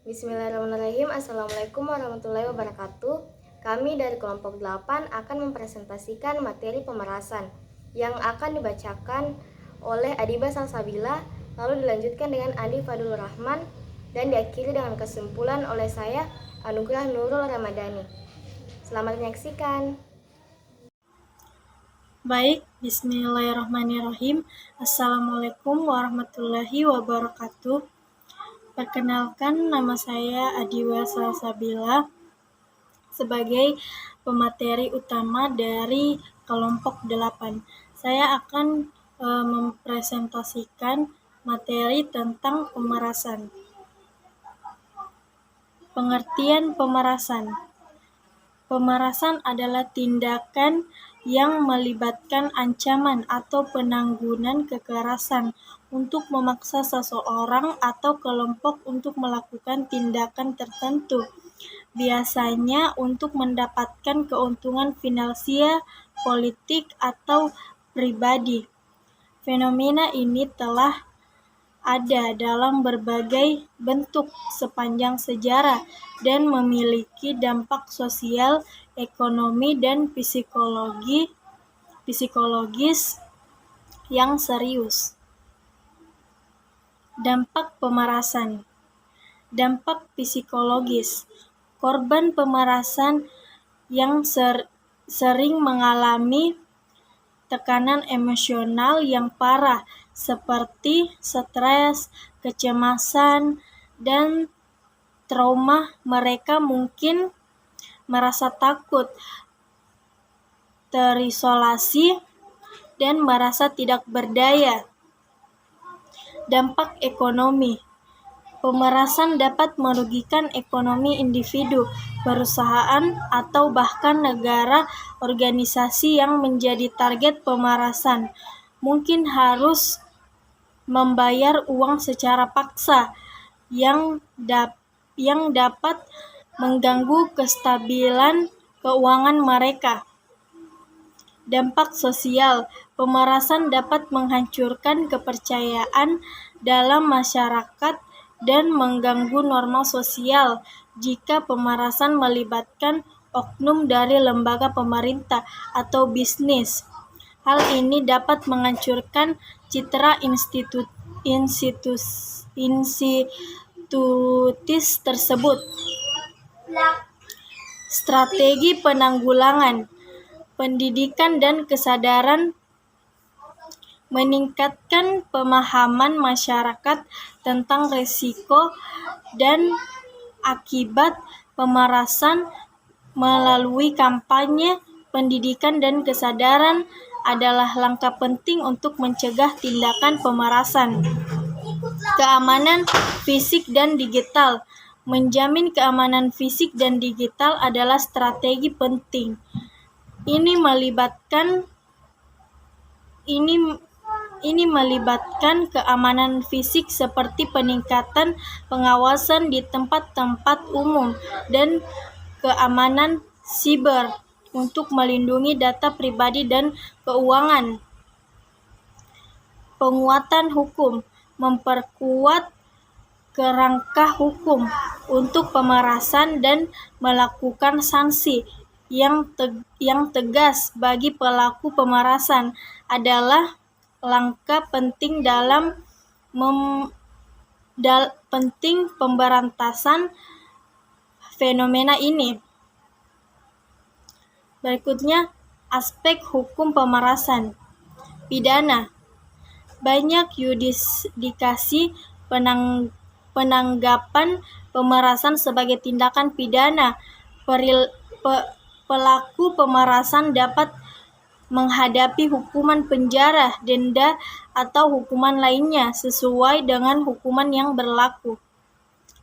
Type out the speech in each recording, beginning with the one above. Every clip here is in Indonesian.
Bismillahirrahmanirrahim. Assalamualaikum warahmatullahi wabarakatuh. Kami dari kelompok 8 akan mempresentasikan materi pemerasan yang akan dibacakan oleh Adiba Salsabila, lalu dilanjutkan dengan Andi Fadul Rahman, dan diakhiri dengan kesimpulan oleh saya, Anugerah Nurul Ramadhani. Selamat menyaksikan. Baik, bismillahirrahmanirrahim. Assalamualaikum warahmatullahi wabarakatuh. Perkenalkan, nama saya Adiwa Salsabila sebagai pemateri utama dari kelompok 8. Saya akan mempresentasikan materi tentang pemerasan. Pengertian pemerasan. Pemerasan adalah tindakan yang melibatkan ancaman atau penangguhan kekerasan untuk memaksa seseorang atau kelompok untuk melakukan tindakan tertentu, biasanya untuk mendapatkan keuntungan finansial, politik, atau pribadi. Fenomena ini telah ada dalam berbagai bentuk sepanjang sejarah dan memiliki dampak sosial, ekonomi, dan psikologis yang serius. Dampak pemerasan. Dampak psikologis. Korban pemerasan yang sering mengalami tekanan emosional yang parah seperti stres, kecemasan, dan trauma. Mereka mungkin merasa takut, terisolasi, dan merasa tidak berdaya. Dampak ekonomi. Pemerasan dapat merugikan ekonomi individu, perusahaan, atau bahkan negara. Organisasi yang menjadi target pemerasan mungkin harus membayar uang secara paksa yang dapat mengganggu kestabilan keuangan mereka. Dampak sosial. Pemerasan dapat menghancurkan kepercayaan dalam masyarakat dan mengganggu norma sosial jika pemerasan melibatkan oknum dari lembaga pemerintah atau bisnis. Hal ini dapat menghancurkan citra institutis tersebut. Strategi penanggulangan. Pendidikan dan kesadaran. Meningkatkan pemahaman masyarakat tentang risiko dan akibat pemerasan melalui kampanye, pendidikan, dan kesadaran adalah langkah penting untuk mencegah tindakan pemerasan. Keamanan fisik dan digital. Menjamin keamanan fisik dan digital adalah strategi penting. Ini melibatkan keamanan fisik seperti peningkatan pengawasan di tempat-tempat umum dan keamanan siber untuk melindungi data pribadi dan keuangan. Penguatan hukum. Memperkuat kerangka hukum untuk pemerasan dan melakukan sanksi yang tegas bagi pelaku pemerasan adalah langkah penting dalam pemberantasan fenomena ini. Berikutnya, aspek hukum pemerasan. Pidana. Banyak yudikasi penanggapan pemerasan sebagai tindakan pidana. Pelaku pemerasan dapat menghadapi hukuman penjara, denda, atau hukuman lainnya sesuai dengan hukuman yang berlaku.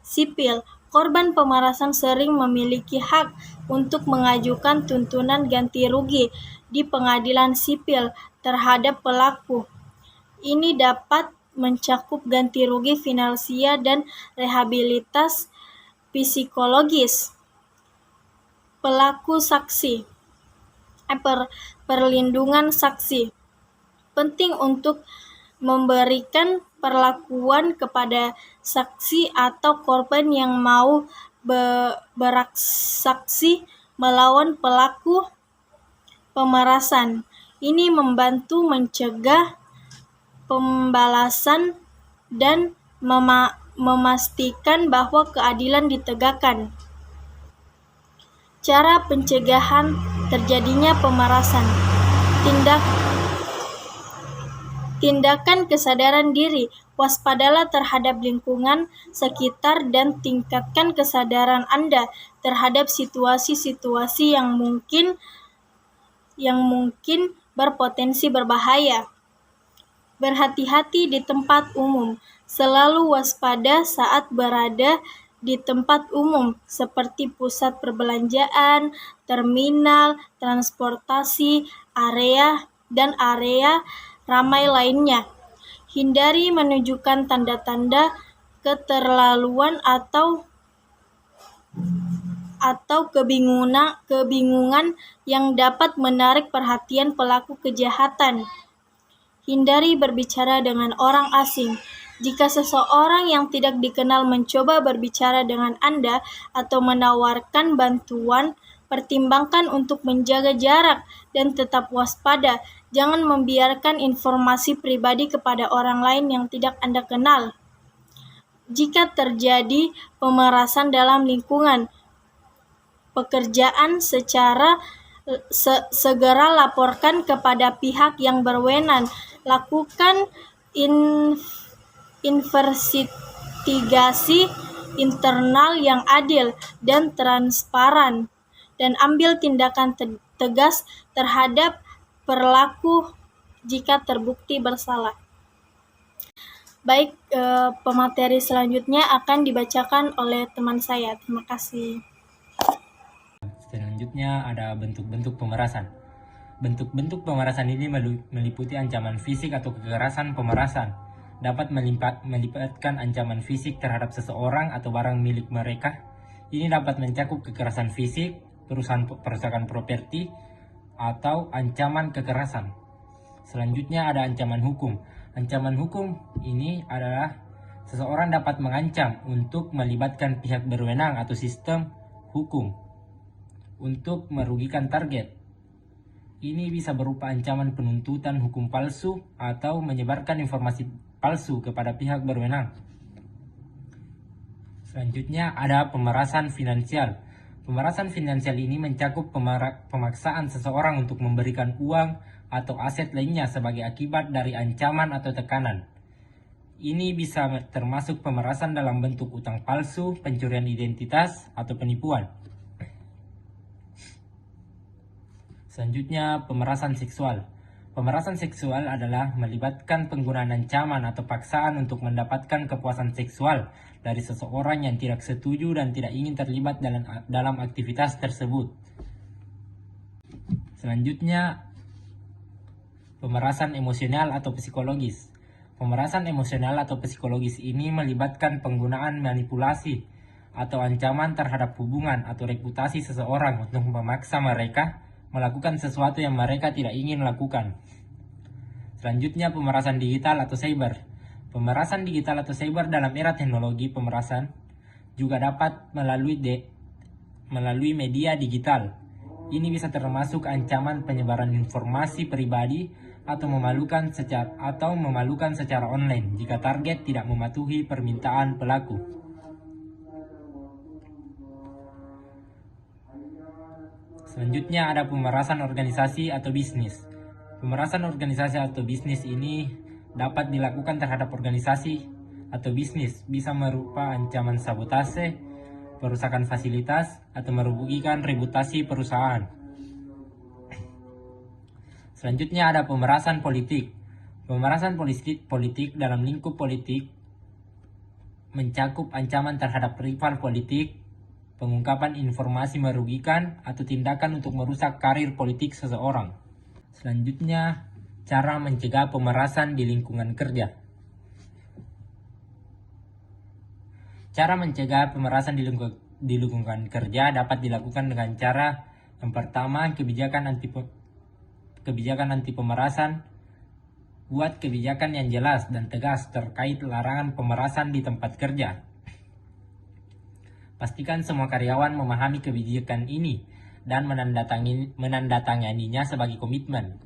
Sipil. Korban pemerasan sering memiliki hak untuk mengajukan tuntutan ganti rugi di pengadilan sipil terhadap pelaku. Ini dapat mencakup ganti rugi finansial dan rehabilitasi psikologis. Pelaku saksi. Perlindungan saksi. Penting untuk memberikan perlakuan kepada saksi atau korban yang mau beraksi melawan pelaku pemerasan. Ini membantu mencegah pembalasan dan memastikan bahwa keadilan ditegakkan. Cara pencegahan terjadinya pemerasan. Tindakan kesadaran diri. Waspadalah terhadap lingkungan sekitar dan tingkatkan kesadaran Anda terhadap situasi-situasi yang mungkin berpotensi berbahaya. Berhati-hati di tempat umum. Selalu waspada saat berada di tempat umum seperti pusat perbelanjaan, terminal, transportasi, area ramai lainnya. Hindari menunjukkan tanda-tanda keterlaluan atau kebingungan yang dapat menarik perhatian pelaku kejahatan. Hindari berbicara dengan orang asing. Jika seseorang yang tidak dikenal mencoba berbicara dengan Anda atau menawarkan bantuan, pertimbangkan untuk menjaga jarak dan tetap waspada. Jangan membiarkan informasi pribadi kepada orang lain yang tidak Anda kenal. Jika terjadi pemerasan dalam lingkungan pekerjaan, segera laporkan kepada pihak yang berwenang. Lakukan investigasi internal yang adil dan transparan, dan ambil tindakan tegas terhadap pelaku jika terbukti bersalah. Baik, pemateri selanjutnya akan dibacakan oleh teman saya. Terima kasih. Selanjutnya ada bentuk-bentuk pemerasan. Bentuk-bentuk pemerasan ini meliputi ancaman fisik atau kekerasan pemerasan. Dapat melibatkan ancaman fisik terhadap seseorang atau barang milik mereka. Ini dapat mencakup kekerasan fisik, perusakan properti, atau ancaman kekerasan. Selanjutnya ada ancaman hukum. Ancaman hukum ini adalah seseorang dapat mengancam untuk melibatkan pihak berwenang atau sistem hukum untuk merugikan target. Ini bisa berupa ancaman penuntutan hukum palsu atau menyebarkan informasi palsu kepada pihak berwenang. Selanjutnya ada pemerasan finansial. Pemerasan finansial ini mencakup pemaksaan seseorang untuk memberikan uang atau aset lainnya sebagai akibat dari ancaman atau tekanan. Ini bisa termasuk pemerasan dalam bentuk utang palsu, pencurian identitas, atau penipuan. Selanjutnya, pemerasan seksual. Pemerasan seksual adalah melibatkan penggunaan ancaman atau paksaan untuk mendapatkan kepuasan seksual dari seseorang yang tidak setuju dan tidak ingin terlibat dalam aktivitas tersebut. Selanjutnya, pemerasan emosional atau psikologis. Pemerasan emosional atau psikologis ini melibatkan penggunaan manipulasi atau ancaman terhadap hubungan atau reputasi seseorang untuk memaksa mereka melakukan sesuatu yang mereka tidak ingin lakukan. Selanjutnya, pemerasan digital atau cyber. Pemerasan digital atau cyber dalam era teknologi pemerasan juga dapat melalui media digital. Ini bisa termasuk ancaman penyebaran informasi pribadi atau memalukan secara online jika target tidak mematuhi permintaan pelaku. Selanjutnya ada pemerasan organisasi atau bisnis. Pemerasan organisasi atau bisnis ini dapat dilakukan terhadap organisasi atau bisnis, bisa berupa ancaman sabotase, perusakan fasilitas, atau merugikan reputasi perusahaan. Selanjutnya ada pemerasan politik. Pemerasan politik dalam lingkup politik mencakup ancaman terhadap rival politik, pengungkapan informasi merugikan, atau tindakan untuk merusak karir politik seseorang. Selanjutnya, cara mencegah pemerasan di lingkungan kerja. Cara mencegah pemerasan di lingkungan kerja dapat dilakukan dengan cara yang pertama, kebijakan anti pemerasan Buat kebijakan yang jelas dan tegas terkait larangan pemerasan di tempat kerja. Pastikan semua karyawan memahami kebijakan ini dan menandatanganinya sebagai komitmen.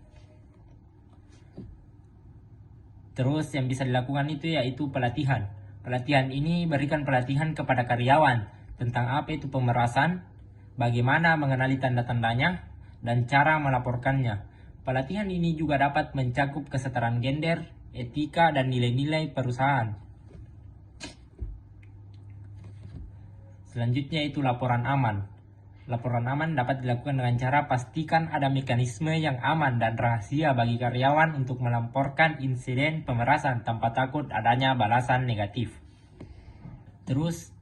Terus yang bisa dilakukan itu yaitu pelatihan. Pelatihan ini berikan pelatihan kepada karyawan tentang apa itu pemerasan, bagaimana mengenali tanda-tandanya, dan cara melaporkannya. Pelatihan ini juga dapat mencakup kesetaraan gender, etika, dan nilai-nilai perusahaan. Selanjutnya itu laporan aman. Laporan aman dapat dilakukan dengan cara pastikan ada mekanisme yang aman dan rahasia bagi karyawan untuk melaporkan insiden pemerasan tanpa takut adanya balasan negatif. Terus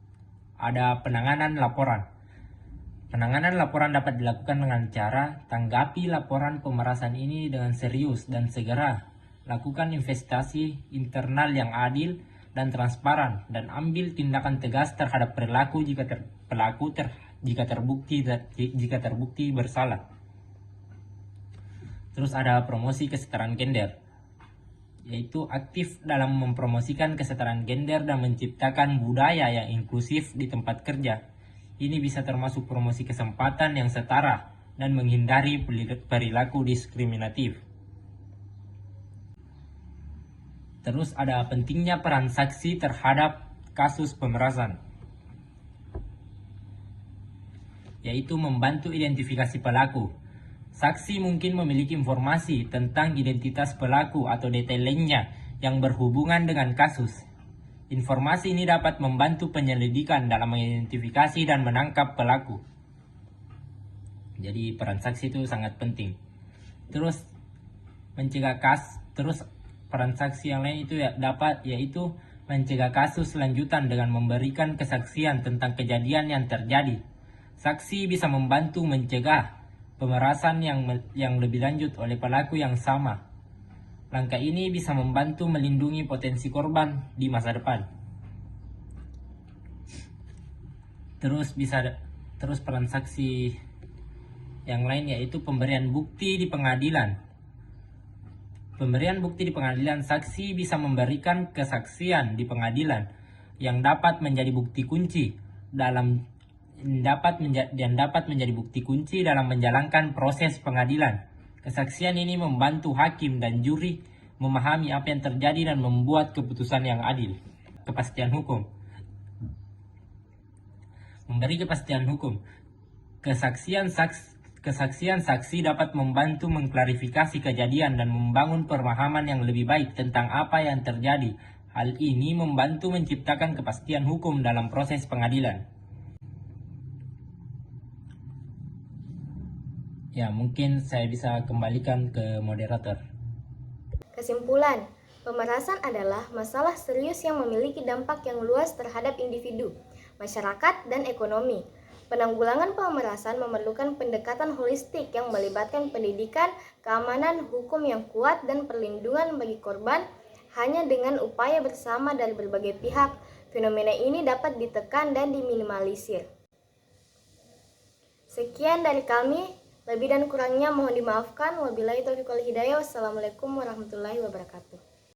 ada penanganan laporan. Penanganan laporan dapat dilakukan dengan cara tanggapi laporan pemerasan ini dengan serius dan segera. Lakukan investasi internal yang adil dan transparan dan ambil tindakan tegas terhadap pelaku jika terbukti bersalah. Terus ada promosi kesetaraan gender, yaitu aktif dalam mempromosikan kesetaraan gender dan menciptakan budaya yang inklusif di tempat kerja. Ini bisa termasuk promosi kesempatan yang setara dan menghindari perilaku diskriminatif. Terus ada pentingnya peran saksi terhadap kasus pemerasan, yaitu membantu identifikasi pelaku. Saksi mungkin memiliki informasi tentang identitas pelaku atau detail lainnya yang berhubungan dengan kasus. Informasi ini dapat membantu penyelidikan dalam mengidentifikasi dan menangkap pelaku. Jadi peran saksi itu sangat penting. Terus peran saksi yang lain itu yaitu mencegah kasus lanjutan dengan memberikan kesaksian tentang kejadian yang terjadi. Saksi bisa membantu mencegah pemerasan yang lebih lanjut oleh pelaku yang sama. Langkah ini bisa membantu melindungi potensi korban di masa depan. Terus peran saksi yang lain yaitu pemberian bukti di pengadilan. Pemberian bukti di pengadilan, saksi bisa memberikan kesaksian di pengadilan yang dapat menjadi bukti kunci dalam menjalankan proses pengadilan. Kesaksian ini membantu hakim dan juri memahami apa yang terjadi dan membuat keputusan yang adil. Kepastian hukum. Memberi kepastian hukum. Kesaksian saksi dapat membantu mengklarifikasi kejadian dan membangun pemahaman yang lebih baik tentang apa yang terjadi. Hal ini membantu menciptakan kepastian hukum dalam proses pengadilan. Ya, mungkin saya bisa kembalikan ke moderator. Kesimpulan, pemerasan adalah masalah serius yang memiliki dampak yang luas terhadap individu, masyarakat, dan ekonomi. Penanggulangan pemerasan memerlukan pendekatan holistik yang melibatkan pendidikan, keamanan, hukum yang kuat, dan perlindungan bagi korban. Hanya dengan upaya bersama dari berbagai pihak, fenomena ini dapat ditekan dan diminimalisir. Sekian dari kami. Lebih dan kurangnya mohon dimaafkan. Wabillahi taufiq wal hidayah. Wassalamualaikum warahmatullahi wabarakatuh.